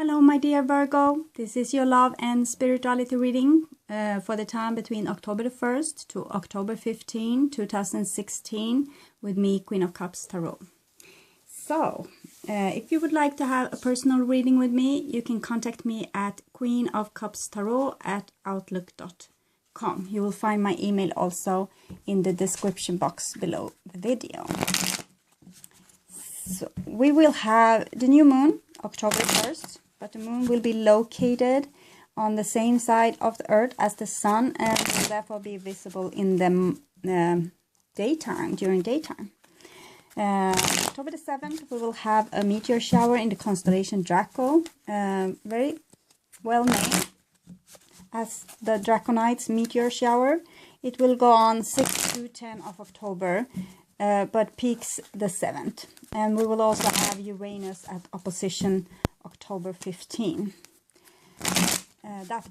Hello, my dear Virgo. This is your love and spirituality reading for the time between October the 1st to October 15, 2016 with me, Queen of Cups Tarot. So, if you would like to have a personal reading with me, you can contact me at queenofcupstarot@outlook.com. You will find my email also in the description box below the video. So, we will have the new moon, October 1st. But the moon will be located on the same side of the earth as the sun and will therefore be visible in the daytime, during daytime. October the 7th, we will have a meteor shower in the constellation Draco. Very well named as the Draconites meteor shower. It will go on 6 to 10 of October, but peaks the 7th. And we will also have Uranus at opposition October 15. That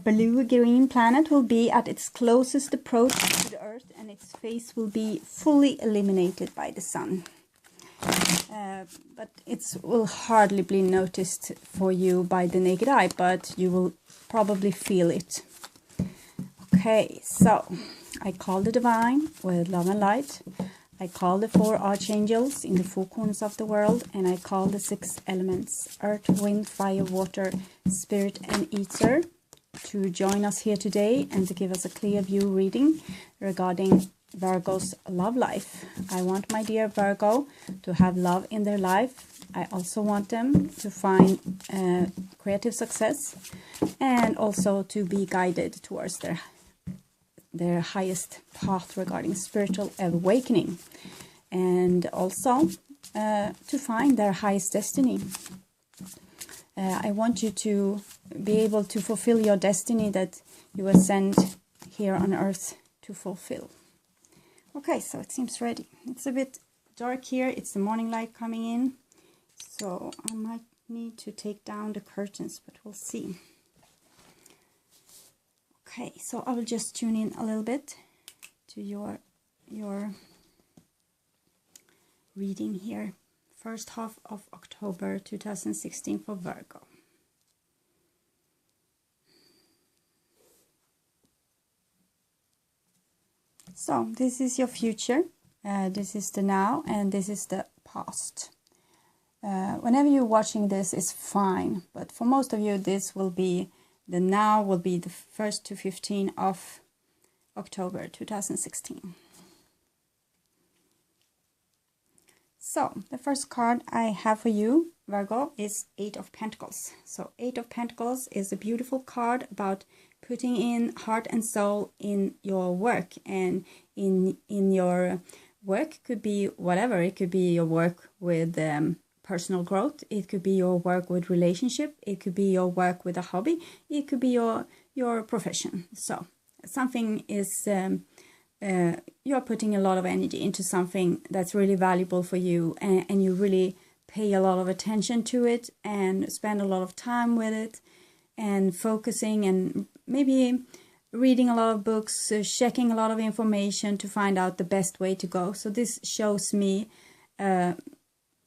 blue-green planet will be at its closest approach to the Earth, and its face will be fully illuminated by the sun. But it will hardly be noticed for you by the naked eye, but you will probably feel it. Okay, so I call the divine with love and light. I call the 4 archangels in the 4 corners of the world, and I call the 6 elements, earth, wind, fire, water, spirit, and ether, to join us here today and to give us a clear view reading regarding Virgo's love life. I want my dear Virgo to have love in their life. I also want them to find creative success and also to be guided towards their highest path regarding spiritual awakening, and also to find their highest destiny. I want you to be able to fulfill your destiny that you were sent here on earth to fulfill. Okay, so it seems ready. It's a bit dark here. It's the morning light coming in, so I might need to take down the curtains, but we'll see. Okay, so I will just tune in a little bit to your reading here. First half of October 2016 for Virgo. So this is your future, this is the now, and this is the past. Whenever you're watching this is fine, but for most of you this will be the now will be the 1st to 15 of October 2016. So, the first card I have for you, Virgo, is 8 of Pentacles. So, 8 of Pentacles is a beautiful card about putting in heart and soul in your work. And in your work could be whatever. It could be your work with personal growth, it could be your work with relationship, it could be your work with a hobby, it could be your profession. So something is you're putting a lot of energy into something that's really valuable for you, and you really pay a lot of attention to it and spend a lot of time with it and focusing and maybe reading a lot of books, checking a lot of information to find out the best way to go. So this shows me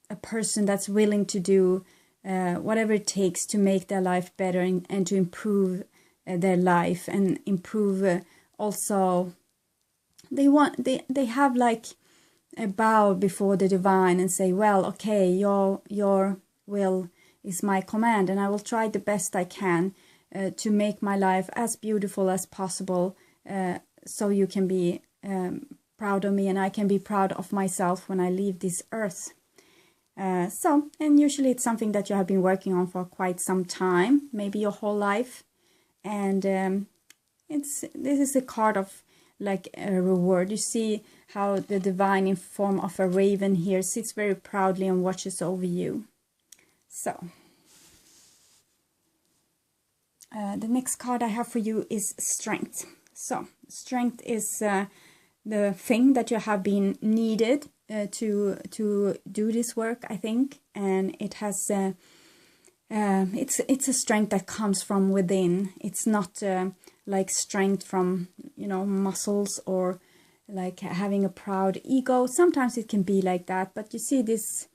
a person that's willing to do whatever it takes to make their life better and to improve their life and improve also. They have like a bow before the divine and say, well, okay, your will is my command, and I will try the best I can to make my life as beautiful as possible, so you can be proud of me and I can be proud of myself when I leave this earth. And usually it's something that you have been working on for quite some time, maybe your whole life, and this is a card of like a reward. You see how the divine in form of a raven here sits very proudly and watches over you. So the next card I have for you is Strength. So strength is the thing that you have been needed to do this work, I think, and it has it's a strength that comes from within. It's not like strength from muscles or like having a proud ego. Sometimes it can be like that, but you see this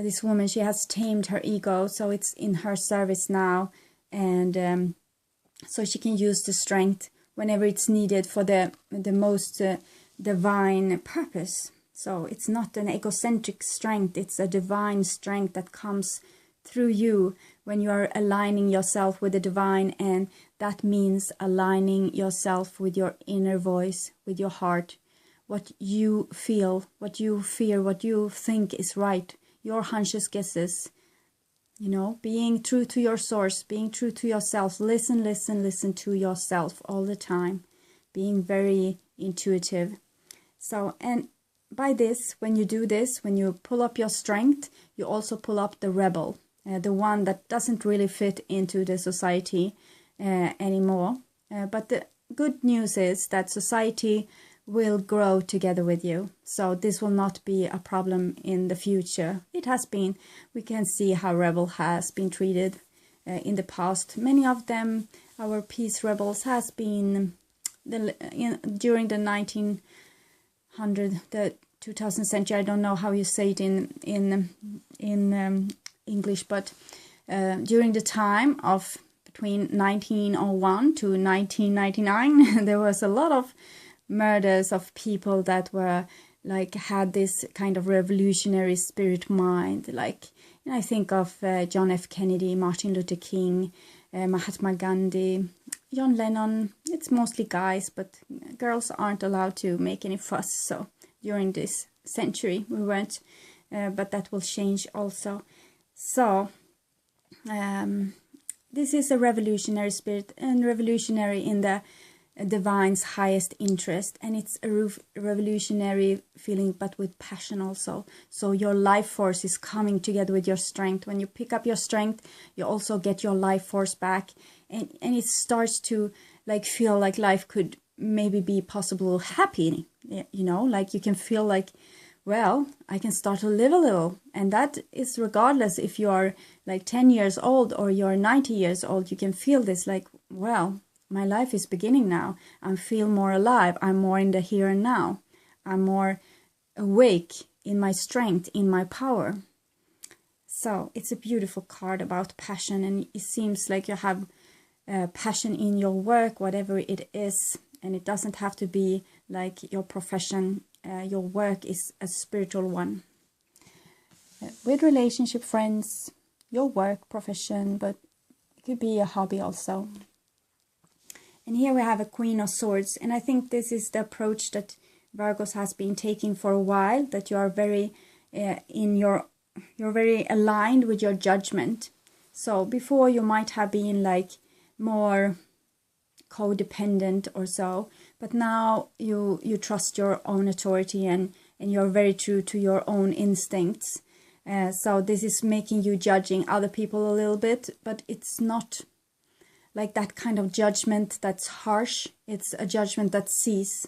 this woman, she has tamed her ego, so it's in her service now, and so she can use the strength whenever it's needed for the most divine purpose. So it's not an egocentric strength, it's a divine strength that comes through you when you are aligning yourself with the divine, and that means aligning yourself with your inner voice, with your heart, what you feel, what you fear, what you think is right, your hunches, guesses, you know, being true to your source, being true to yourself. Listen to yourself all the time, being very intuitive. So, and by this, when you do this, when you pull up your strength, you also pull up the rebel, the one that doesn't really fit into the society anymore. But the good news is that society will grow together with you. So this will not be a problem in the future. It has been. We can see how rebel has been treated in the past. Many of them, our peace rebels, has been during the 1900, the 2000 century. I don't know how you say it in English, but during the time of between 1901 to 1999, there was a lot of murders of people that were like had this kind of revolutionary spirit mind. Like, you know, I think of John F. Kennedy, Martin Luther King, Mahatma Gandhi, John Lennon. It's mostly guys, but girls aren't allowed to make any fuss. So during this century we weren't, but that will change also. So this is a revolutionary spirit, and revolutionary in the divine's highest interest, and it's a revolutionary feeling, but with passion also. So your life force is coming together with your strength. When you pick up your strength, you also get your life force back, and it starts to like feel like life could maybe be possible happy, you know, like you can feel like, well, I can start to live a little. And that is regardless if you are like 10 years old or you're 90 years old. You can feel this like, well, my life is beginning now. I feel more alive. I'm more in the here and now. I'm more awake in my strength, in my power. So it's a beautiful card about passion, and it seems like you have passion in your work, whatever it is, and it doesn't have to be like your profession. Your work is a spiritual one. With relationship, friends, your work, profession, but it could be a hobby also. And here we have a Queen of Swords, and I think this is the approach that Virgos has been taking for a while, that you are very you're very aligned with your judgment. So before you might have been like more codependent or so, but now you trust your own authority, and you're very true to your own instincts. So this is making you judging other people a little bit, but it's not like that kind of judgment that's harsh. It's a judgment that sees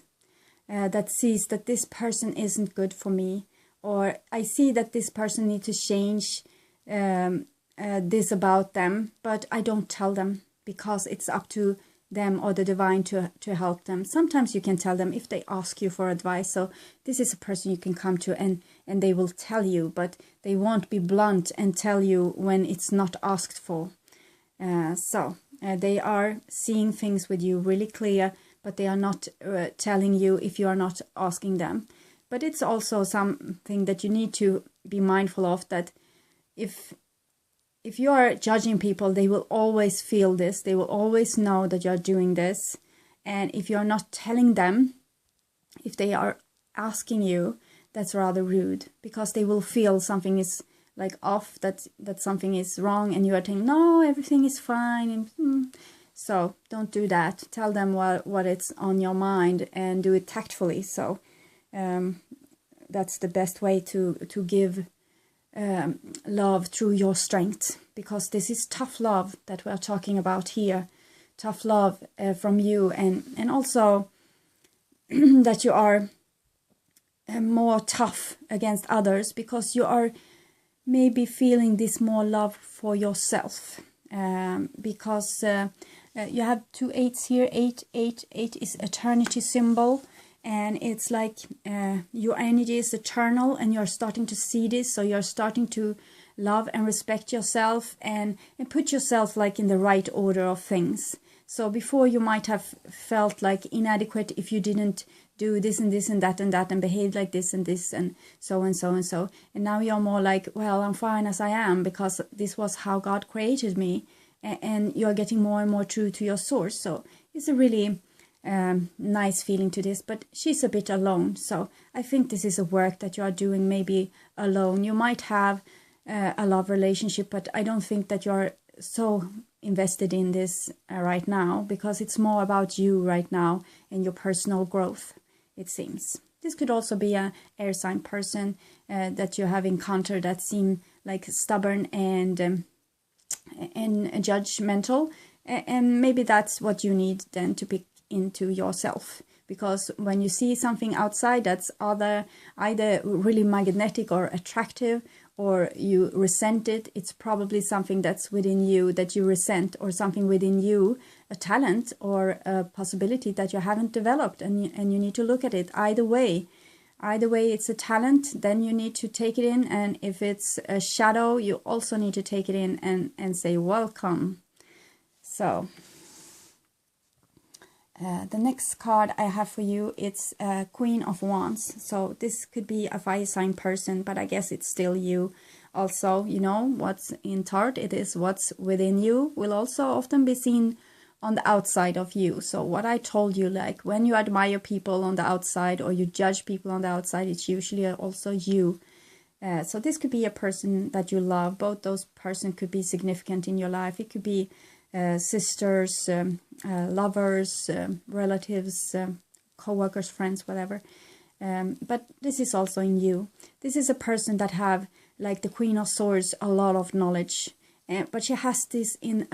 that this person isn't good for me, or I see that this person needs to change this about them, but I don't tell them because it's up to them or the divine to help them. Sometimes you can tell them if they ask you for advice. So this is a person you can come to and they will tell you, but they won't be blunt and tell you when it's not asked for. They are seeing things with you really clear, but they are not telling you if you are not asking them. But it's also something that you need to be mindful of, that if you are judging people, they will always feel this. They will always know that you're doing this. And if you're not telling them, if they are asking you, that's rather rude, because they will feel something is like off, that something is wrong, and you are saying, no, everything is fine. So don't do that. Tell them what it's on your mind, and do it tactfully. So that's the best way to give love through your strength, because this is tough love that we are talking about here. Tough love from you, and also that you are more tough against others, because you are maybe feeling this more love for yourself, because you have 2 8s here. 8 is eternity symbol, And it's like your energy is eternal, and you're starting to see this. So you're starting to love and respect yourself, and put yourself like in the right order of things. So before you might have felt like inadequate if you didn't do this and this and that and behave like this and this and so and so and so. And now you're more like, well, I'm fine as I am because this was how God created me. And you're getting more and more true to your source. So it's a really nice feeling to this, but she's a bit alone. So I think this is a work that you are doing maybe alone. You might have a love relationship, but I don't think that you're so invested in this right now, because it's more about you right now and your personal growth, it seems. This could also be a air sign person that you have encountered that seem like stubborn and judgmental, and maybe that's what you need then to pick into yourself, because when you see something outside that's either really magnetic or attractive, or you resent it, it's probably something that's within you that you resent, or something within you, a talent or a possibility that you haven't developed, and you need to look at it. Either way it's a talent, then you need to take it in, and if it's a shadow, you also need to take it in and say welcome. So the next card I have for you, it's Queen of Wands. So this could be a fire sign person, but I guess it's still you also. You know, what's in Tarot, it is what's within you will also often be seen on the outside of you. So what I told you, like when you admire people on the outside or you judge people on the outside, it's usually also you. So this could be a person that you love. Both those person could be significant in your life. It could be sisters, lovers, relatives, co-workers, friends, whatever. But this is also in you. This is a person that have, like the Queen of Swords, a lot of knowledge, but she has this in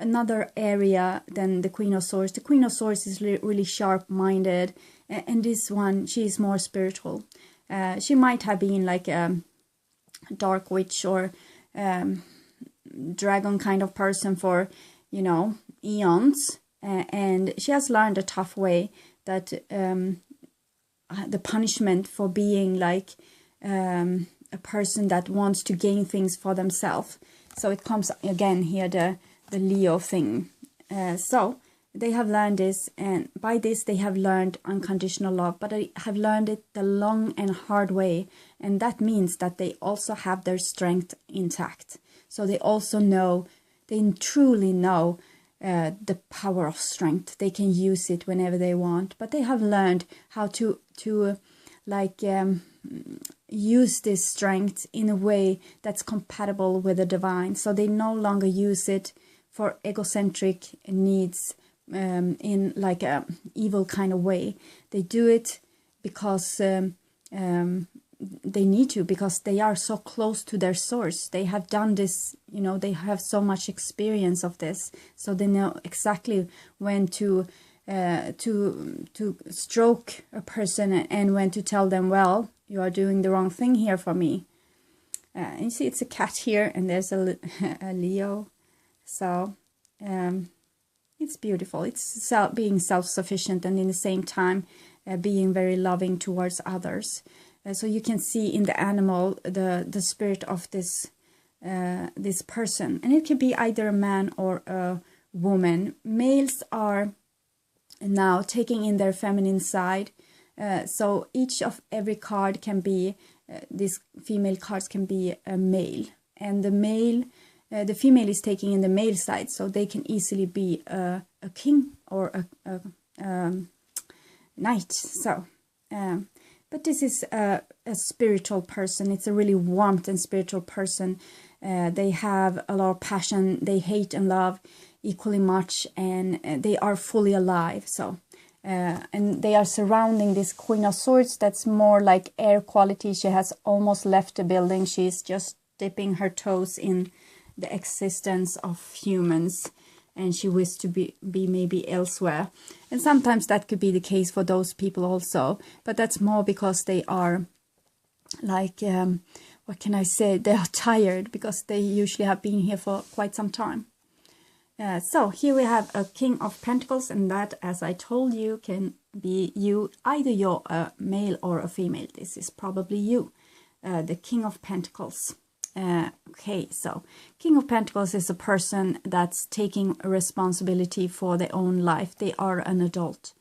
another area than the Queen of Swords. The Queen of Swords is really sharp-minded, and this one, she is more spiritual. She might have been like a dark witch or dragon kind of person for, you know, eons, and she has learned a tough way that the punishment for being like a person that wants to gain things for themselves. So it comes again here, the Leo thing. So they have learned this, and by this they have learned unconditional love, but they have learned it the long and hard way, and that means that they also have their strength intact. So they also know, they truly know the power of strength. They can use it whenever they want, but they have learned how to use this strength in a way that's compatible with the divine. So they no longer use it for egocentric needs in like a evil kind of way. They do it because they need to, because they are so close to their source. They have done this, you know, they have so much experience of this, so they know exactly when to stroke a person and when to tell them, well, you are doing the wrong thing here for me. And you see it's a cat here, and there's a Leo. So it's beautiful. It's being self-sufficient, and in the same time being very loving towards others. So you can see in the animal the spirit of this this person, and it can be either a man or a woman. Males are now taking in their feminine side, so each of every card can be these female cards can be a male, and the female is taking in the male side, so they can easily be a king or a knight. So but this is a spiritual person. It's a really warm and spiritual person. They have a lot of passion. They hate and love equally much, and they are fully alive. So and they are surrounding this Queen of Swords that's more like air quality. She has almost left the building. She's just dipping her toes in the existence of humans, and she wishes to be maybe elsewhere. And sometimes that could be the case for those people also, but that's more because they are like, what can I say, they are tired, because they usually have been here for quite some time. So here we have a King of Pentacles, and that, as I told you, can be you, either you're a male or a female. This is probably you, the King of Pentacles. Okay, so King of Pentacles is a person that's taking responsibility for their own life. They are an adult.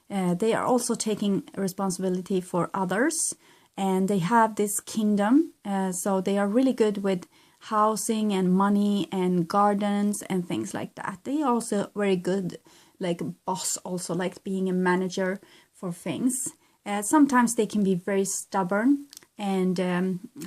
They are also taking responsibility for others, and they have this kingdom. So they are really good with housing and money and gardens and things like that. They are also very good, like boss, also like being a manager for things. Sometimes they can be very stubborn and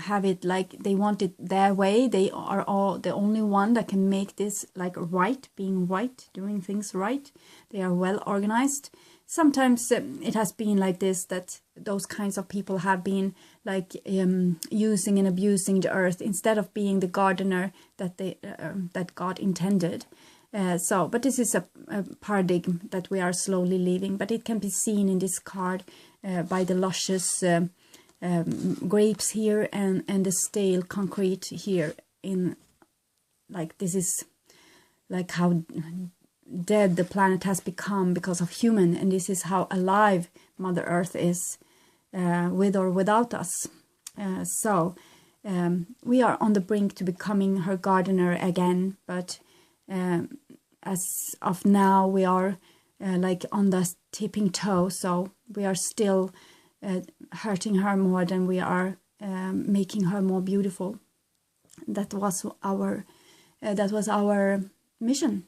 have it like they want it their way. They are all the only one that can make this like right, being right, doing things right. They are well organized. Sometimes it has been like this, that those kinds of people have been like using and abusing the earth instead of being the gardener that they that God intended. But this is a paradigm that we are slowly leaving. But it can be seen in this card by the luscious grapes here and the stale concrete here. In like, this is like how dead the planet has become because of human, and this is how alive Mother Earth is, with or without us. We are on the brink to becoming her gardener again, but as of now we are like on the tipping toe, so we are still hurting her more than we are making her more beautiful. That was our mission.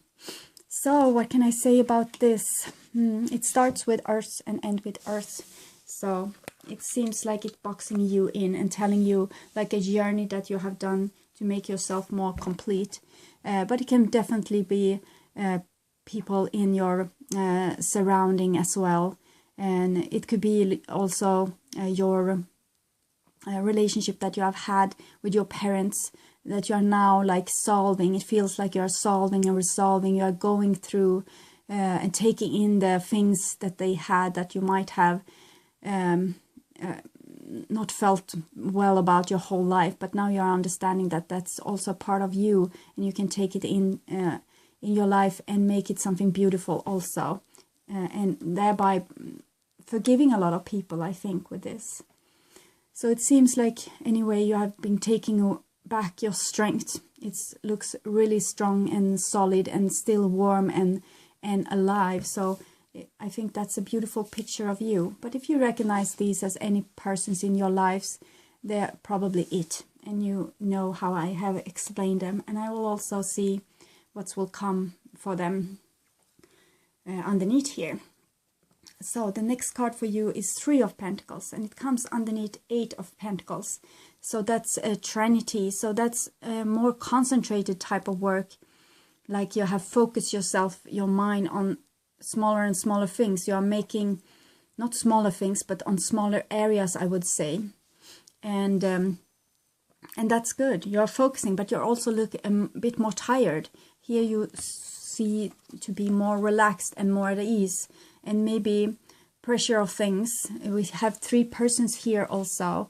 So what can I say about this? It starts with Earth and ends with Earth. So it seems like it's boxing you in and telling you like a journey that you have done to make yourself more complete. But it can definitely be people in your surrounding as well. And it could be also your relationship that you have had with your parents, that you are now like solving. It feels like you are solving and resolving. You are going through and taking in the things that they had that you might have not felt well about your whole life, but now you are understanding that that's also part of you, and you can take it in your life and make it something beautiful also, and thereby forgiving a lot of people, I think, with this. So it seems like anyway you have been taking back your strength. It looks really strong and solid and still warm and alive. So I think that's a beautiful picture of you. But if you recognize these as any persons in your lives, they're probably it. And you know how I have explained them. And I will also see what will come for them underneath here. So the next card for you is Three of Pentacles, and it comes underneath Eight of Pentacles. So that's a trinity. So that's a more concentrated type of work. Like you have focused yourself, your mind on smaller and smaller things. You are making, not smaller things, but on smaller areas, I would say. And that's good. You're focusing, but you're also looking a bit more tired. Here you see to be more relaxed and more at ease. And maybe pressure of things. We have three persons here also.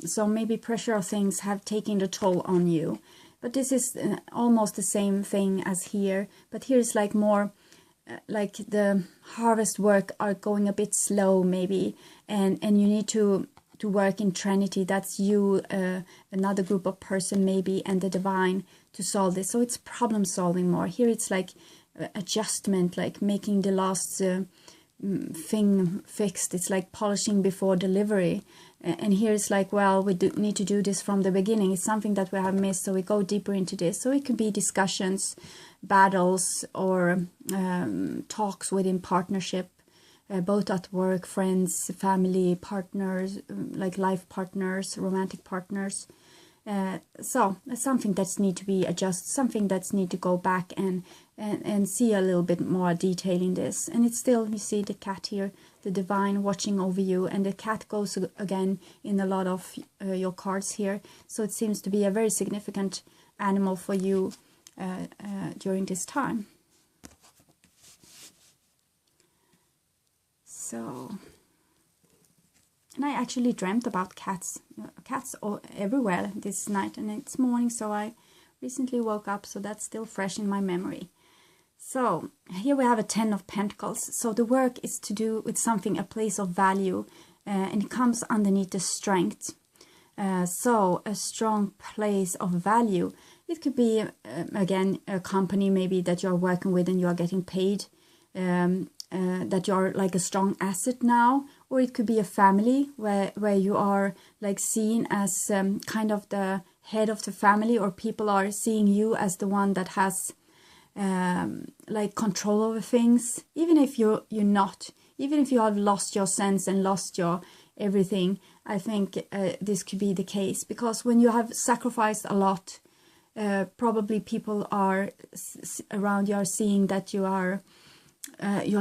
So maybe pressure of things have taken the toll on you. But this is almost the same thing as here. But here is like more like the harvest work are going a bit slow maybe. And you need to work in Trinity. That's you, another group of person maybe, and the divine to solve this. So it's problem solving more. Here it's like adjustment, like making the last thing fixed. It's like polishing before delivery. And here it's like, well, we need to do this from the beginning. It's something that we have missed, so we go deeper into this. So it could be discussions, battles, or talks within partnership, both at work, friends, family, partners, like life partners, romantic partners. So it's something that's need to be adjusted, something that's need to go back and see a little bit more detail in this. And it's still, you see the cat here, the divine watching over you, and the cat goes again in a lot of your cards here. So it seems to be a very significant animal for you during this time. So, and I actually dreamt about cats. Cats all everywhere this night, and it's morning, so I recently woke up, so that's still fresh in my memory. So here we have a 10 of Pentacles. So the work is to do with something, a place of value, and it comes underneath the strength. So a strong place of value. It could be, again, a company maybe that you're working with and you're getting paid, that you're like a strong asset now. Or it could be a family where you are like seen as kind of the head of the family, or people are seeing you as the one that has like control over things. Even if you're not, even if you have lost your sense and lost your everything, I think this could be the case, because when you have sacrificed a lot, probably people are around you are seeing that you are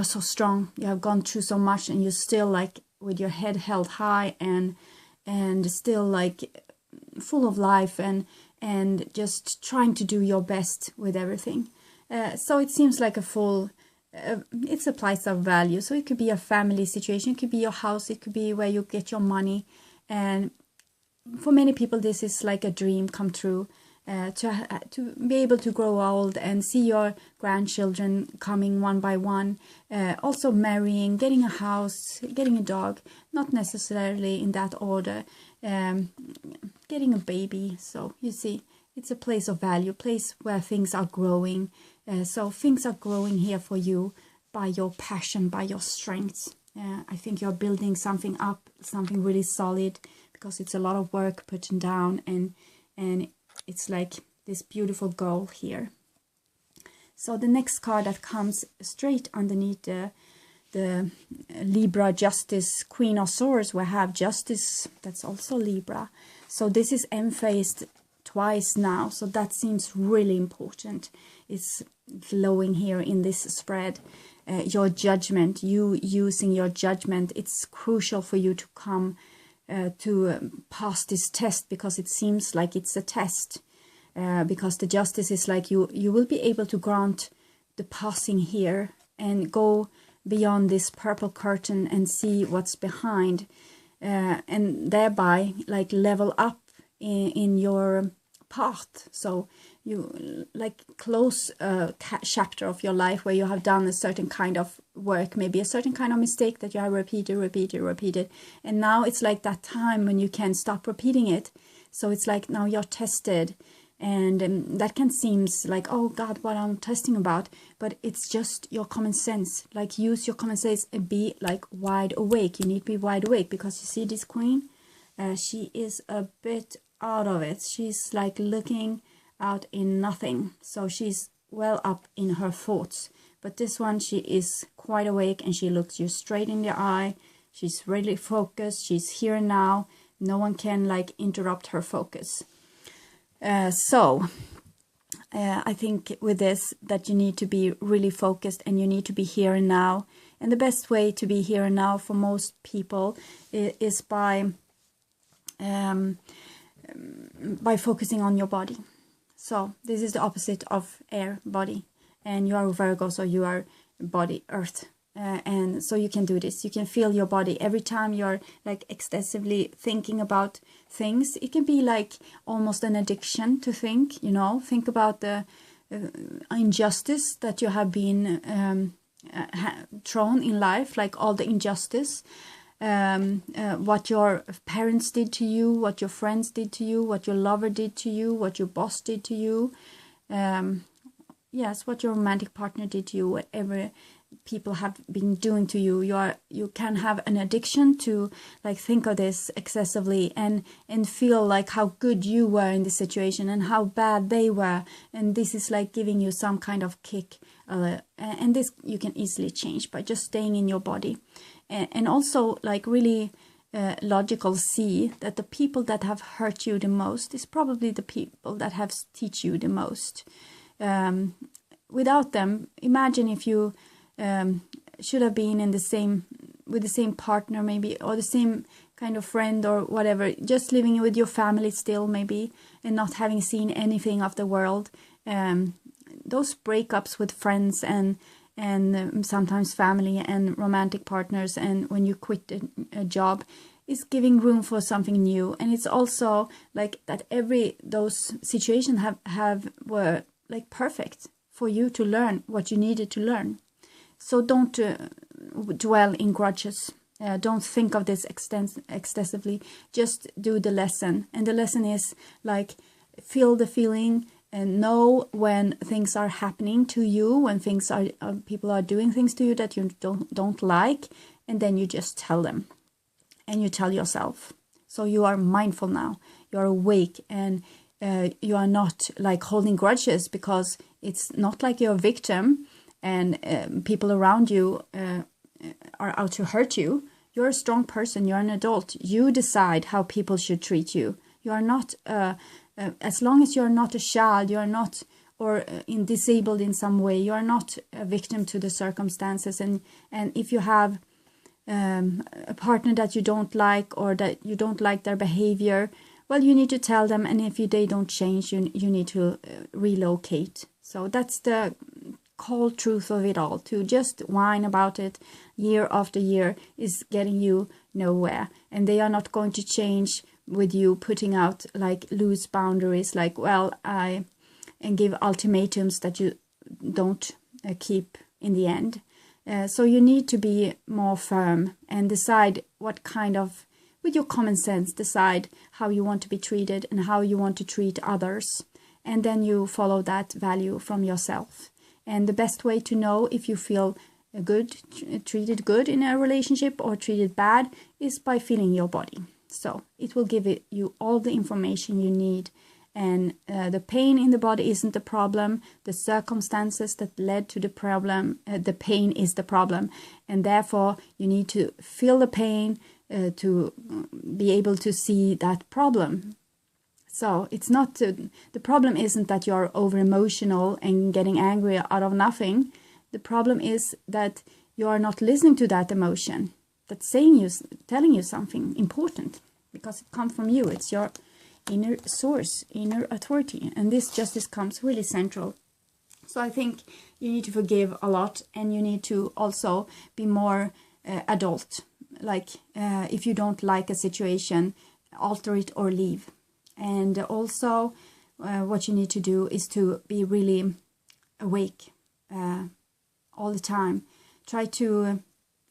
so strong, you have gone through so much, and you're still like with your head held high and still like full of life and just trying to do your best with everything. So it seems like a full it's a place of value. So it could be a family situation, it could be your house, it could be where you get your money. And for many people this is like a dream come true, to be able to grow old and see your grandchildren coming one by one, also marrying, getting a house, getting a dog, not necessarily in that order, getting a baby. So you see, it's a place of value, place where things are growing. So things are growing here for you by your passion, by your strengths. I think you're building something up, something really solid, because it's a lot of work putting down, and it's like this beautiful goal here. So the next card that comes straight underneath the Libra Justice, Queen of Swords, we have Justice, that's also Libra. So this is emphasized twice now, so that seems really important. It's glowing here in this spread. Your judgment, you using your judgment, it's crucial for you to come to pass this test, because it seems like it's a test, because the Justice is like you will be able to grant the passing here and go beyond this purple curtain and see what's behind, and thereby like level up in your path. So you like close a chapter of your life where you have done a certain kind of work, maybe a certain kind of mistake that you have repeated, and now it's like that time when you can stop repeating it. So it's like now you're tested, and that can seem like, oh God, what I'm testing about, but it's just your common sense. Like use your common sense and be like wide awake. You need to be wide awake, because you see this queen, she is a bit out of it. She's like looking out in nothing, so she's well up in her thoughts. But this one, she is quite awake, and she looks you straight in the eye. She's really focused, she's here and now. No one can like interrupt her focus. So I think with this that you need to be really focused, and you need to be here and now. And the best way to be here and now for most people is by focusing on your body. So this is the opposite of air, body, and you are Virgo, so you are body, earth, and so you can do this. You can feel your body every time you're like extensively thinking about things. It can be like almost an addiction to think, you know, think about the injustice that you have been thrown in life, like all the injustice. What your parents did to you, what your friends did to you, what your lover did to you, what your boss did to you, yes, what your romantic partner did to you, whatever people have been doing to you. You can have an addiction to like think of this excessively and feel like how good you were in the situation and how bad they were, and this is like giving you some kind of kick, and this you can easily change by just staying in your body. And also like really logical see that the people that have hurt you the most is probably the people that have teach you the most. Without them, imagine if you should have been in with the same partner maybe, or the same kind of friend or whatever, just living with your family still maybe, and not having seen anything of the world. Those breakups with friends and sometimes family and romantic partners, and when you quit a job, is giving room for something new. And it's also like that those situations were like perfect for you to learn what you needed to learn. So don't dwell in grudges. Don't think of this excessively. Just do the lesson. And the lesson is like, feel the feeling and know when things are happening to you, when things are people are doing things to you that you don't like, and then you just tell them, and you tell yourself. So you are mindful now. You are awake, and you are not like holding grudges, because it's not like you're a victim and people around you are out to hurt you. You're a strong person. You're an adult. You decide how people should treat you. You are not, as long as you're not a child, you are not, or disabled in some way, you are not a victim to the circumstances. And if you have a partner that you don't like, or that you don't like their behavior, well, you need to tell them. And if they don't change, you need to relocate. So that's the cold truth of it all. To just whine about it year after year is getting you nowhere. And they are not going to change with you putting out like loose boundaries, like, well, and give ultimatums that you don't keep in the end. So you need to be more firm and decide what kind of, with your common sense, decide how you want to be treated and how you want to treat others. And then you follow that value from yourself. And the best way to know if you feel good, treated good in a relationship or treated bad, is by feeling your body. So it will give you all the information you need. And the pain in the body isn't the problem. The circumstances that led to the problem, the pain is the problem. And therefore, you need to feel the pain to be able to see that problem. So it's not, the problem isn't that you're over emotional and getting angry out of nothing. The problem is that you are not listening to that emotion. That's telling you something important, because it comes from you. It's your inner source, inner authority. And this justice comes really central. So I think you need to forgive a lot, and you need to also be more adult. Like if you don't like a situation, alter it or leave. And also what you need to do is to be really awake all the time. Try to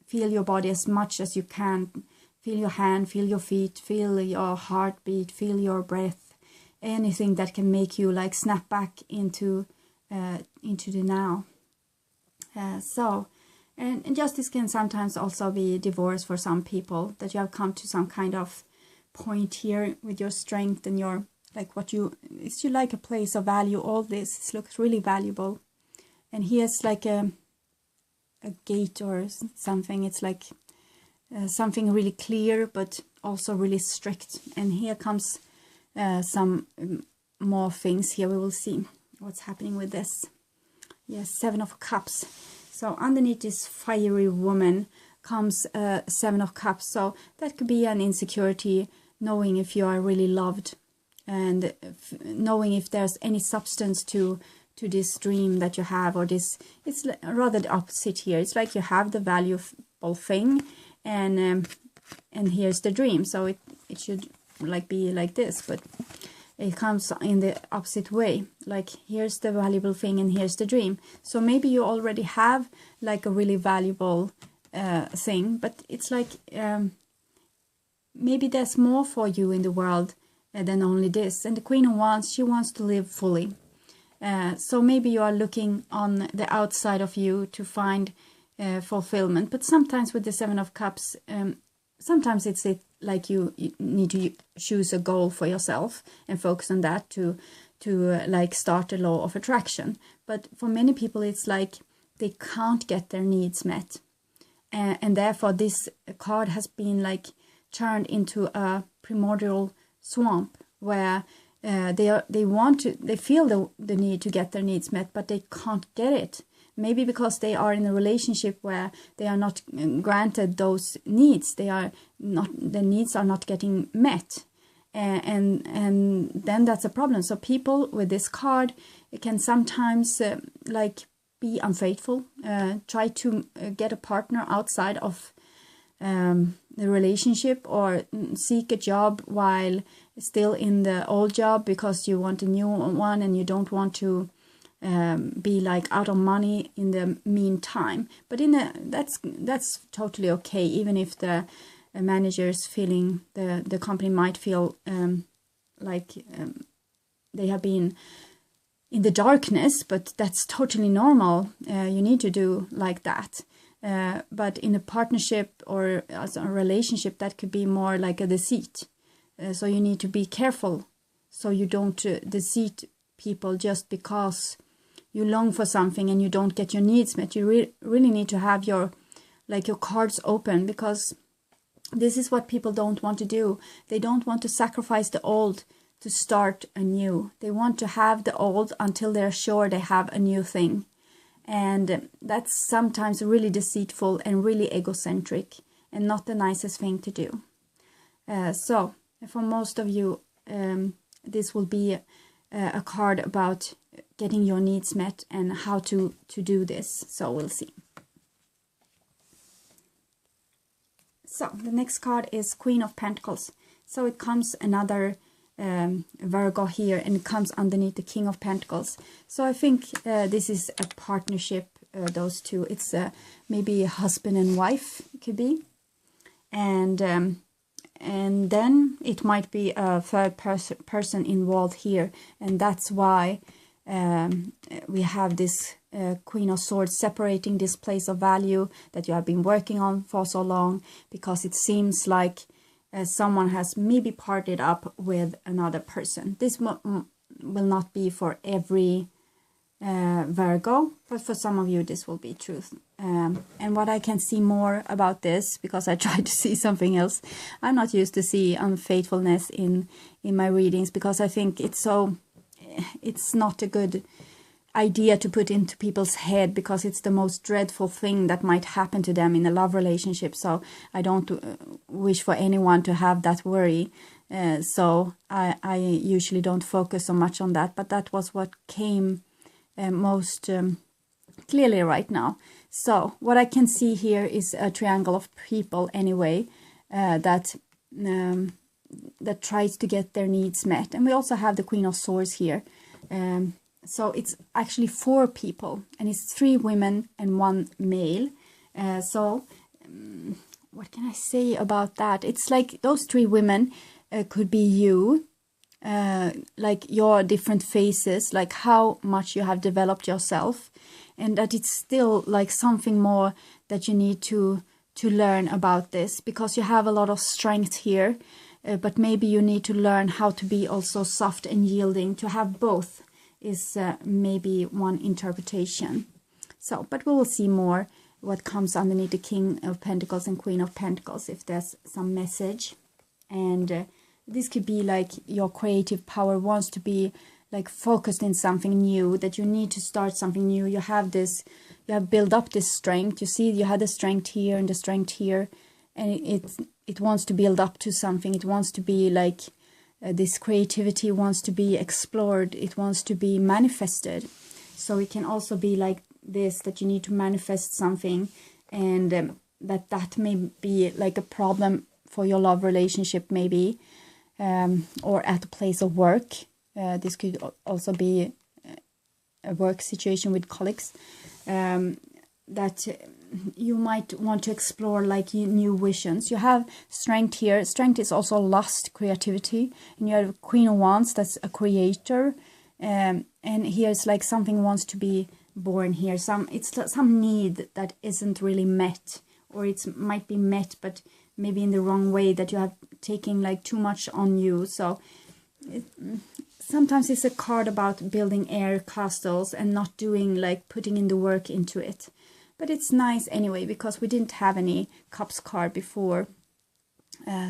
feel your body as much as you can. Feel your hand, feel your feet, feel your heartbeat, feel your breath. Anything that can make you like snap back into the now. And justice can sometimes also be divorce for some people, that you have come to some kind of point here with your strength and your, like what you, it's you like a place of value. All this looks really valuable. And here's like a gate or something. It's like something really clear, but also really strict. And here comes some more things here. We will see what's happening with this. Yes, 7 of Cups. So underneath this fiery woman comes 7 of Cups. So that could be an insecurity, knowing if you are really loved, and knowing if there's any substance to this dream that you have, or this, it's rather the opposite here. It's like you have the valuable thing, and here's the dream. So it should like be like this, but it comes in the opposite way. Like here's the valuable thing and here's the dream. So maybe you already have like a really valuable thing, but it's like maybe there's more for you in the world than only this. And the Queen of Wands, she wants to live fully. So maybe you are looking on the outside of you to find fulfillment. But sometimes with the 7 of Cups, sometimes it's like you need to choose a goal for yourself and focus on that to like start a law of attraction. But for many people, it's like they can't get their needs met. And therefore, this card has been like turned into a primordial swamp where they feel the need to get their needs met, but they can't get it. Maybe because they are in a relationship where they are not granted those needs. The needs are not getting met. And then that's a problem. So people with this card can sometimes like be unfaithful, try to get a partner outside of the relationship, or seek a job while still in the old job because you want a new one and you don't want to be like out of money in the meantime. But that's totally okay, even if the managers feeling the company might feel like they have been in the darkness, but that's totally normal. You need to do like that. But in a partnership or as a relationship, that could be more like a deceit. So you need to be careful so you don't deceive people just because you long for something and you don't get your needs met. You really need to have your cards open, because this is what people don't want to do. They don't want to sacrifice the old to start anew. They want to have the old until they're sure they have a new thing. And that's sometimes really deceitful and really egocentric and not the nicest thing to do. So for most of you, this will be a card about getting your needs met and how to do this. So we'll see. So the next card is Queen of Pentacles. So it comes another Virgo here, and it comes underneath the King of Pentacles. So I think this is a partnership, those two. It's maybe a husband and wife, it could be. And then it might be a third person involved here. And that's why we have this Queen of Swords separating this place of value that you have been working on for so long, because it seems like someone has maybe parted up with another person. This will not be for every Virgo, but for some of you this will be truth. And what I can see more about this, because I tried to see something else, I'm not used to see unfaithfulness in my readings, because I think it's not a good idea to put into people's head, because it's the most dreadful thing that might happen to them in a love relationship. So I don't wish for anyone to have that worry. So I usually don't focus so much on that, but that was what came most clearly right now. So what I can see here is a triangle of people anyway, that tries to get their needs met. And we also have the Queen of Swords here. So it's actually 4 people, and it's 3 women and 1 male. So what can I say about that? It's like those 3 women could be you, like your different phases, like how much you have developed yourself, and that it's still like something more that you need to learn about this, because you have a lot of strength here, but maybe you need to learn how to be also soft and yielding. To have both is maybe one interpretation. So, but we will see more what comes underneath the King of Pentacles and Queen of Pentacles, if there's some message. And this could be like your creative power wants to be like focused in something new, that you need to start something new. You have built up this strength. You see, you had the strength here and the strength here, and it wants to build up to something. It wants to be like this creativity wants to be explored. It wants to be manifested. So it can also be like this, that you need to manifest something, and that may be like a problem for your love relationship, maybe, or at a place of work. This could also be a work situation with colleagues, that you might want to explore like new visions. You have strength here. Strength is also lust, creativity, and you have Queen of Wands, that's a creator, and here it's like something wants to be born here. It's some need that isn't really met, or it might be met but maybe in the wrong way, that you have taken like too much on you. So sometimes it's a card about building air castles and not doing like putting in the work into it. But it's nice anyway, because we didn't have any Cups card before.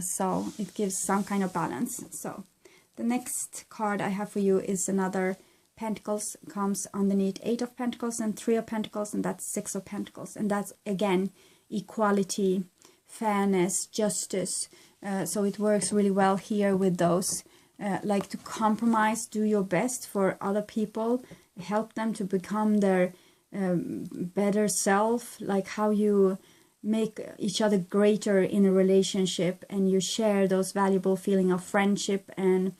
So it gives some kind of balance. So the next card I have for you is another Pentacles. Comes underneath 8 of Pentacles and 3 of Pentacles, and that's 6 of Pentacles. And that's again equality, fairness, justice. So it works really well here with those. Like to compromise, do your best for other people, help them to become their better self, like how you make each other greater in a relationship, and you share those valuable feeling of friendship, and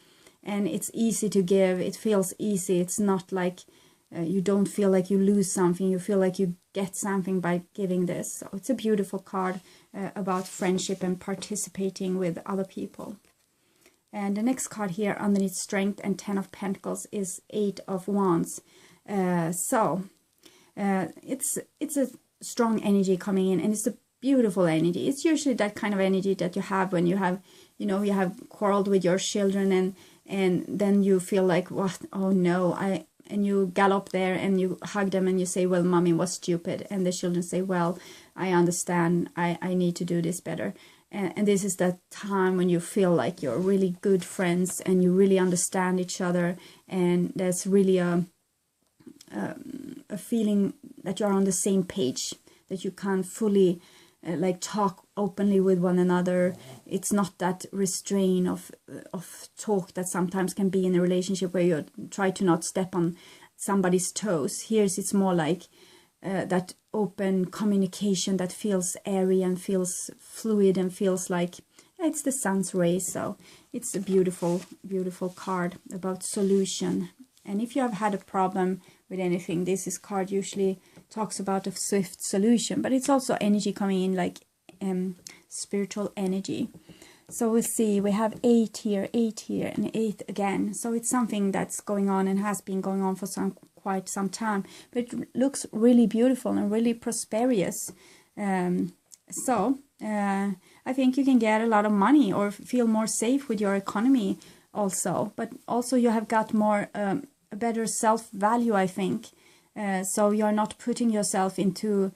it's easy to give. It feels easy. It's not like you don't feel like you lose something. You feel like you get something by giving this. So it's a beautiful card about friendship and participating with other people. And the next card here underneath Strength and 10 of Pentacles is 8 of Wands. It's a strong energy coming in, and it's a beautiful energy. It's usually that kind of energy that you have when you have, you have quarreled with your children, and then you feel like, what? Oh no, and you gallop there and you hug them and you say, well, mommy was stupid. And the children say, well, I understand. I need to do this better. And this is that time when you feel like you're really good friends and you really understand each other, and there's really a feeling that you're on the same page, that you can fully like talk openly with one another. It's not that restraint of talk that sometimes can be in a relationship where you try to not step on somebody's toes. Here it's more like that open communication that feels airy and feels fluid and feels like it's the sun's rays. So it's a beautiful, beautiful card about solution. And if you have had a problem with anything, this card usually talks about a swift solution, but it's also energy coming in, like spiritual energy. So we'll see, we have 8 here, and 8 again. So it's something that's going on and has been going on for quite some time, but it looks really beautiful and really prosperous. I think you can get a lot of money or feel more safe with your economy also, but also you have got more a better self-value, I think. So you're not putting yourself into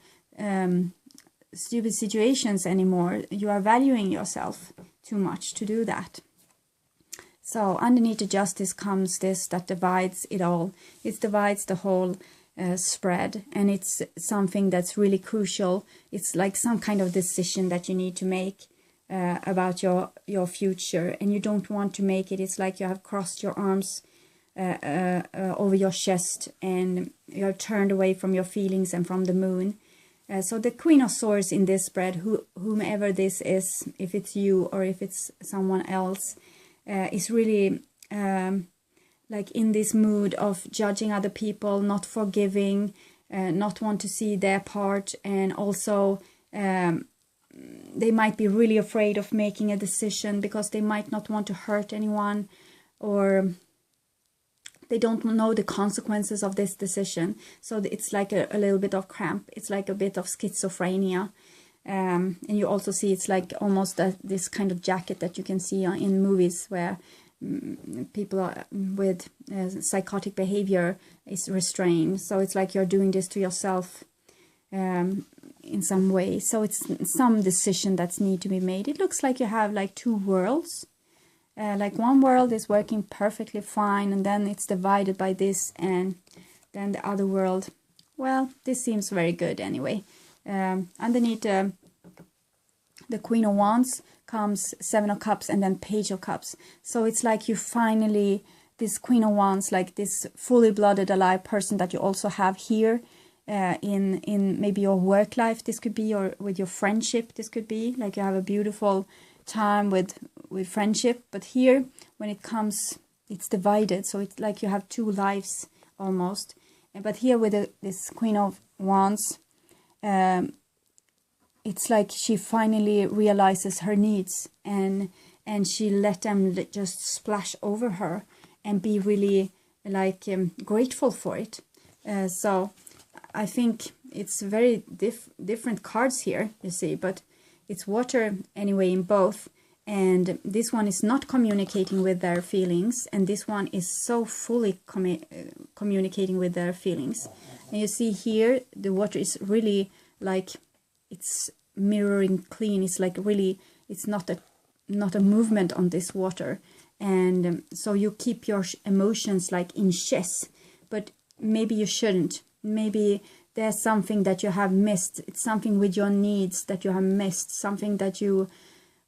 stupid situations anymore. You are valuing yourself too much to do that. So underneath the Justice comes this that divides it all. It divides the whole spread, and it's something that's really crucial. It's like some kind of decision that you need to make about your future, and you don't want to make it. It's like you have crossed your arms over your chest and you're turned away from your feelings and from the moon. So the Queen of Swords in this spread, whomever this is, if it's you or if it's someone else, is really like in this mood of judging other people, not forgiving, not want to see their part, and also they might be really afraid of making a decision because they might not want to hurt anyone, or they don't know the consequences of this decision. So it's like a little bit of cramp. It's like a bit of schizophrenia. And you also see it's like almost this kind of jacket that you can see in movies where people are with psychotic behavior is restrained. So it's like you're doing this to yourself in some way. So it's some decision that's need to be made. It looks like you have like two worlds. Like one world is working perfectly fine, and then it's divided by this, and then the other world, well, this seems very good anyway. Underneath the Queen of Wands comes 7 of Cups and then Page of Cups. So it's like you finally, this Queen of Wands, like this fully blooded alive person that you also have here in maybe your work life, this could be, or with your friendship, this could be like you have a beautiful time with friendship. But here when it comes, it's divided, so it's like you have two lives almost. But here with this Queen of Wands, it's like she finally realizes her needs, and she let them just splash over her and be really like grateful for it. So I think it's very different cards here, you see, but it's water anyway in both. And this one is not communicating with their feelings, and this one is so fully communicating with their feelings. And you see here the water is really like it's mirroring clean. It's like really, it's not a movement on this water. And so you keep your emotions like in chess, but maybe you shouldn't. Maybe there's something that you have missed. It's something with your needs that you have missed, something that you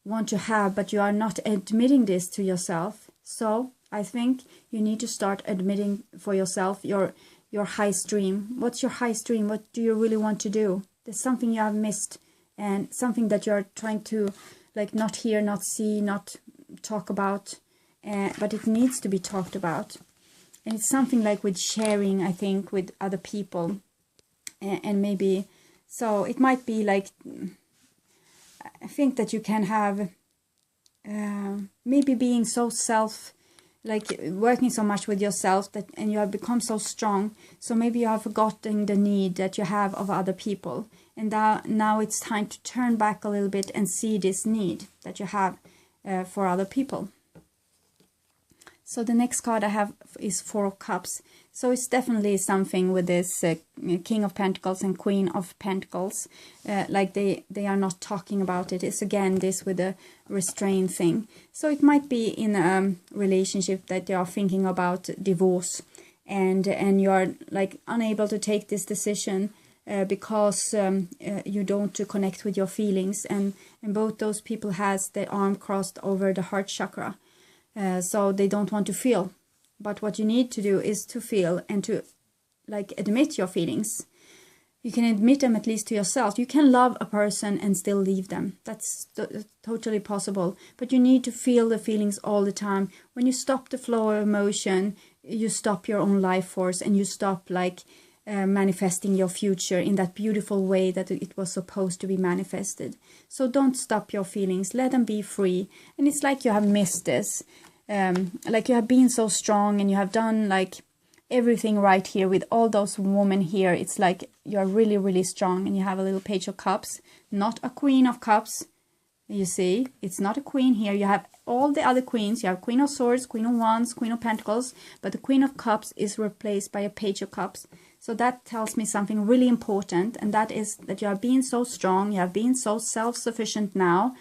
want to have, but you are not admitting this to yourself. So I think you need to start admitting for yourself your high stream. What's your high stream? What do you really want to do? There's something you have missed, and something that you're trying to like not hear, not see, not talk about, but it needs to be talked about. And it's something like with sharing, I think, with other people. And maybe, so it might be like, I think that you can have, maybe being so like working so much with yourself that, and you have become so strong. So maybe you have forgotten the need that you have of other people. And now it's time to turn back a little bit and see this need that you have for other people. So the next card I have is Four of Cups. So it's definitely something with this King of Pentacles and Queen of Pentacles. Like they are not talking about it. It's again this with the restraint thing. So it might be in a relationship that they are thinking about divorce. And you are like unable to take this decision because you don't connect with your feelings. And both those people has their arm crossed over the heart chakra. So they don't want to feel. But what you need to do is to feel and to like admit your feelings. You can admit them at least to yourself. You can love a person and still leave them. That's totally possible. But you need to feel the feelings all the time. When you stop the flow of emotion, you stop your own life force and you stop like manifesting your future in that beautiful way that it was supposed to be manifested. So don't stop your feelings. Let them be free. And it's like you have missed this. Like you have been so strong and you have done like everything right here with all those women here. It's like you're really, really strong and you have a little Page of Cups, not a Queen of Cups. You see, it's not a queen here. You have all the other queens. You have Queen of Swords, Queen of Wands, Queen of Pentacles, but the Queen of Cups is replaced by a Page of Cups. So that tells me something really important, and that is that you have been so strong, you have been so self-sufficient now,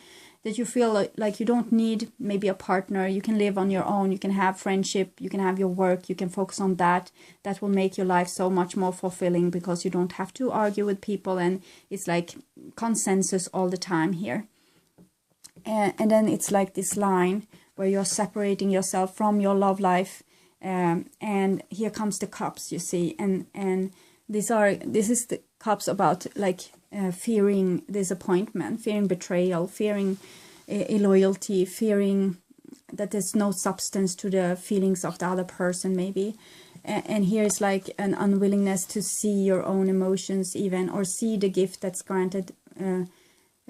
that you feel like you don't need maybe a partner. You can live on your own, you can have friendship, you can have your work, you can focus on that. That will make your life so much more fulfilling because you don't have to argue with people, and it's like consensus all the time here. And then it's like this line where you're separating yourself from your love life. And here comes the cups, you see, and this is the cups about like fearing disappointment, fearing betrayal, fearing illoyalty, fearing that there's no substance to the feelings of the other person maybe. And here is like an unwillingness to see your own emotions even, or see the gift that's granted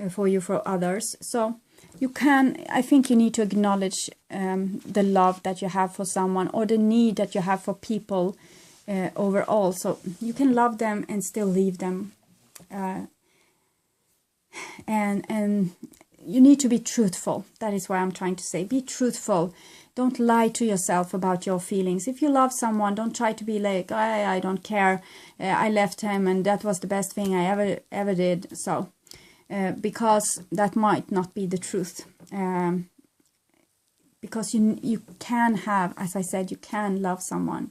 for you for others. So you can, I think you need to acknowledge the love that you have for someone, or the need that you have for people overall. So you can love them and still leave them. And you need to be truthful. That is what I'm trying to say. Be truthful. Don't lie to yourself about your feelings. If you love someone, don't try to be like, I don't care. I left him and that was the best thing I ever did. So. Because that might not be the truth. Because you can have, as I said, you can love someone.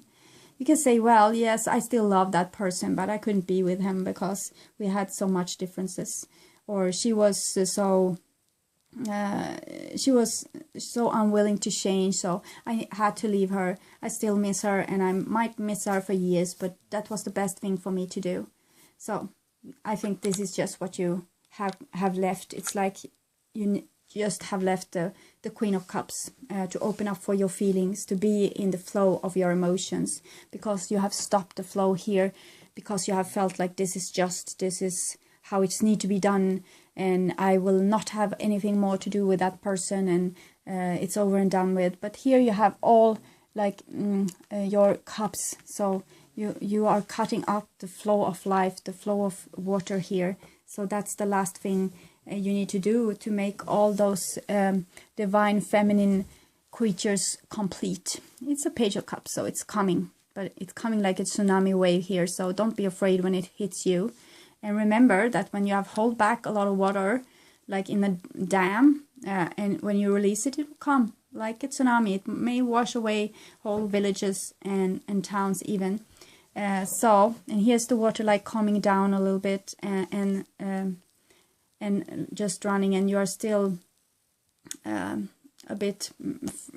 You can say, well, yes, I still love that person, but I couldn't be with him because we had so much differences. Or she was so unwilling to change, so I had to leave her. I still miss her, and I might miss her for years, but that was the best thing for me to do. So I think this is just what you have left. It's like you just have left the Queen of Cups to open up for your feelings, to be in the flow of your emotions, because you have stopped the flow here, because you have felt like this is how it's need to be done, and I will not have anything more to do with that person, and it's over and done with. But here you have all like your cups, so you are cutting up the flow of life, the flow of water here. So that's the last thing you need to do to make all those divine feminine creatures complete. It's a Page of Cups, so it's coming. But it's coming like a tsunami wave here. So don't be afraid when it hits you. And remember that when you have held back a lot of water, like in a dam, and when you release it, it will come like a tsunami. It may wash away whole villages and towns even. And here's the water like calming down a little bit and just running, and you are still a bit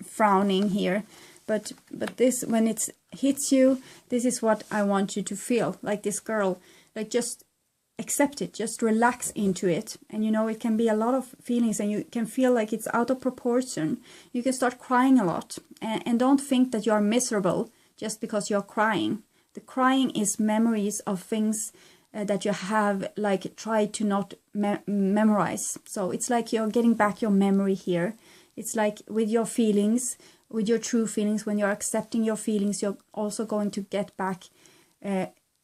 frowning here, but this, when it hits you, this is what I want you to feel, like this girl, like just accept it, just relax into it. And you know, it can be a lot of feelings, and you can feel like it's out of proportion. You can start crying a lot, and don't think that you are miserable just because you're crying. The crying is memories of things that you have like tried to not memorize. So it's like you're getting back your memory here. It's like with your feelings, with your true feelings, when you're accepting your feelings, you're also going to get back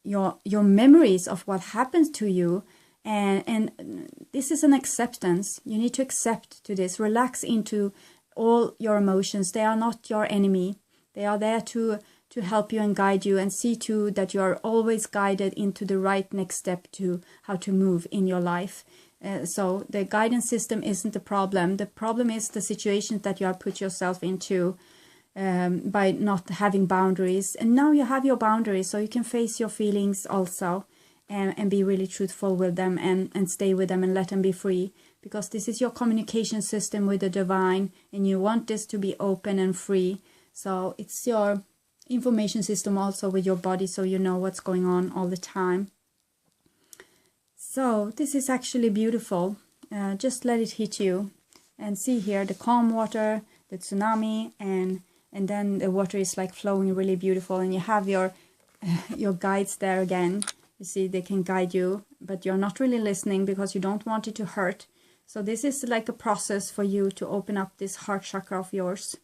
your memories of what happens to you. And this is an acceptance. You need to accept to this. Relax into all your emotions. They are not your enemy. They are there to help you and guide you, and see to that you are always guided into the right next step to how to move in your life. So the guidance system isn't the problem. The problem is the situations that you have put yourself into by not having boundaries. And now you have your boundaries, so you can face your feelings also and be really truthful with them and stay with them and let them be free. Because this is your communication system with the divine, and you want this to be open and free. So it's your information system also with your body, so you know what's going on all the time. So this is actually beautiful. Just let it hit you, and see here the calm water, the tsunami, and then the water is like flowing really beautiful, and you have your guides there again. You see, they can guide you, but you're not really listening because you don't want it to hurt. So this is like a process for you to open up this heart chakra of yours.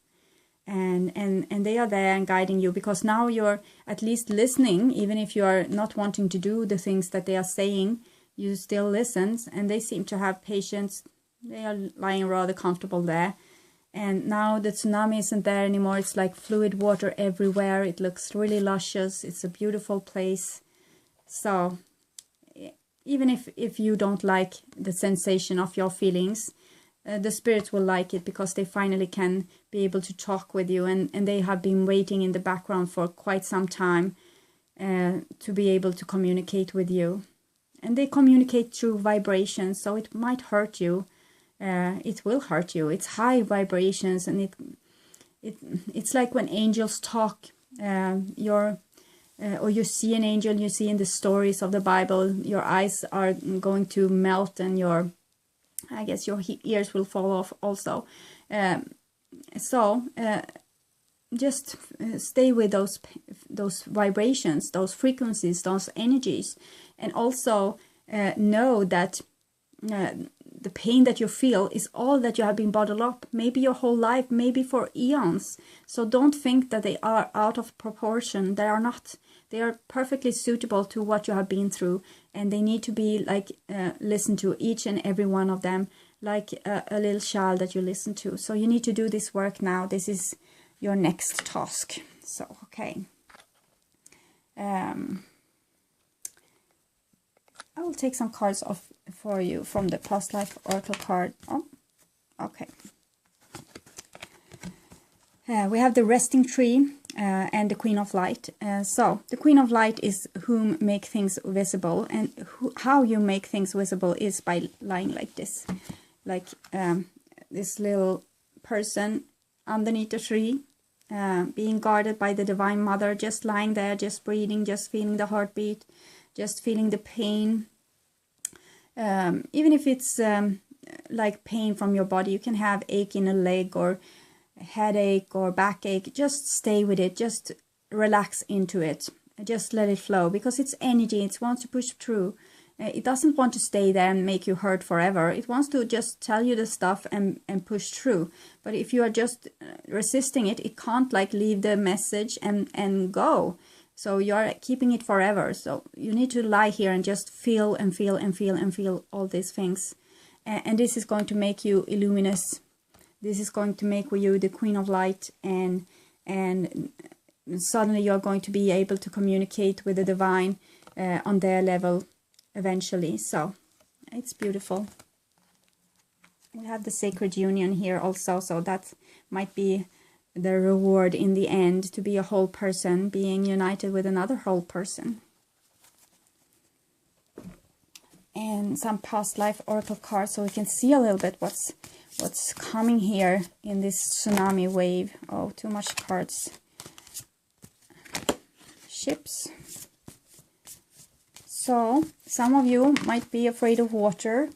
And they are there and guiding you, because now you're at least listening. Even if you are not wanting to do the things that they are saying, you still listen, and they seem to have patience. They are lying rather comfortable there. And now the tsunami isn't there anymore. It's like fluid water everywhere. It looks really luscious. It's a beautiful place. So even if you don't like the sensation of your feelings, the spirits will like it, because they finally can be able to talk with you, and they have been waiting in the background for quite some time to be able to communicate with you. And they communicate through vibrations, so it might hurt you. It will hurt you. It's high vibrations, and it's like when angels talk. Or you see an angel, you see in the stories of the Bible, your eyes are going to melt, and I guess your ears will fall off also. Just stay with those vibrations, those frequencies, those energies, and also know that the pain that you feel is all that you have been bottled up, maybe your whole life, maybe for eons. So don't think that they are out of proportion. They are not. They are perfectly suitable to what you have been through, and they need to be like listened to, each and every one of them, like a little child that you listen to. So you need to do this work now. This is your next task. So, okay. I will take some cards off for you from the past life oracle card. Oh, okay. We have the resting tree and the Queen of Light. So the Queen of Light is whom make things visible, and how you make things visible is by lying like this, like this little person underneath the tree, being guarded by the Divine Mother, just lying there, just breathing, just feeling the heartbeat, just feeling the pain. Even if it's like pain from your body, you can have ache in a leg or headache or backache. Just stay with it, just relax into it, just let it flow, because it's energy. It wants to push through. It doesn't want to stay there and make you hurt forever. It wants to just tell you the stuff and push through. But if you are just resisting it, it can't like leave the message and go. So you're keeping it forever. So you need to lie here and just feel and feel and feel and feel all these things. And this is going to make you illuminous. This is going to make you the Queen of Light, and suddenly you're going to be able to communicate with the divine on their level eventually. So it's beautiful. We have the sacred union here also, so that might be the reward in the end, to be a whole person, being united with another whole person. And some past life oracle cards, so we can see a little bit what's coming here in this tsunami wave. Oh, too much cards. Ships. So some of you might be afraid of water.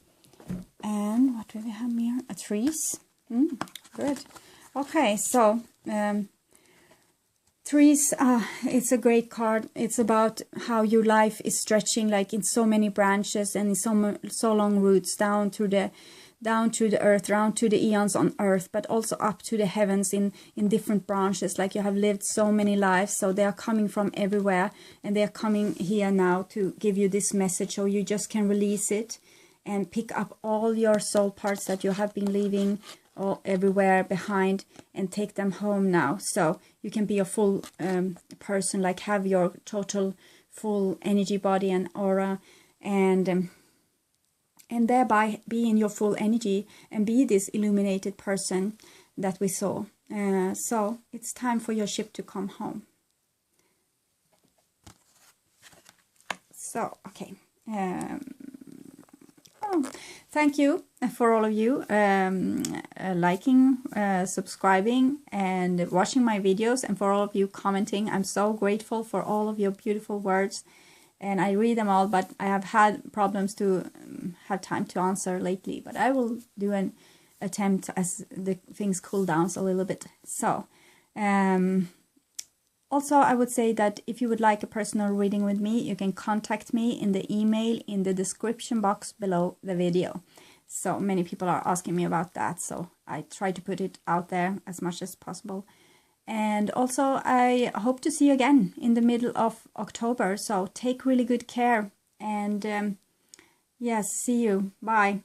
And what do we have here? Trees. Good. Okay, so trees, it's a great card. It's about how your life is stretching, like in so many branches and in so long roots down to the earth, down to the eons on earth, but also up to the heavens in different branches. Like you have lived so many lives, so they are coming from everywhere, and they are coming here now to give you this message, so you just can release it and pick up all your soul parts that you have been leaving all everywhere behind, and take them home now, so you can be a full person, like have your total full energy, body and aura, and thereby be in your full energy and be this illuminated person that we saw. So it's time for your ship to come home. So, okay. Thank you for all of you liking, subscribing, and watching my videos, and for all of you commenting. I'm so grateful for all of your beautiful words, and I read them all, but I have had problems to have time to answer lately, but I will do an attempt as the things cool down a little bit. So also, I would say that if you would like a personal reading with me, you can contact me in the email in the description box below the video. So many people are asking me about that, so I try to put it out there as much as possible. And also, I hope to see you again in the middle of October, so take really good care, and yes, see you. Bye.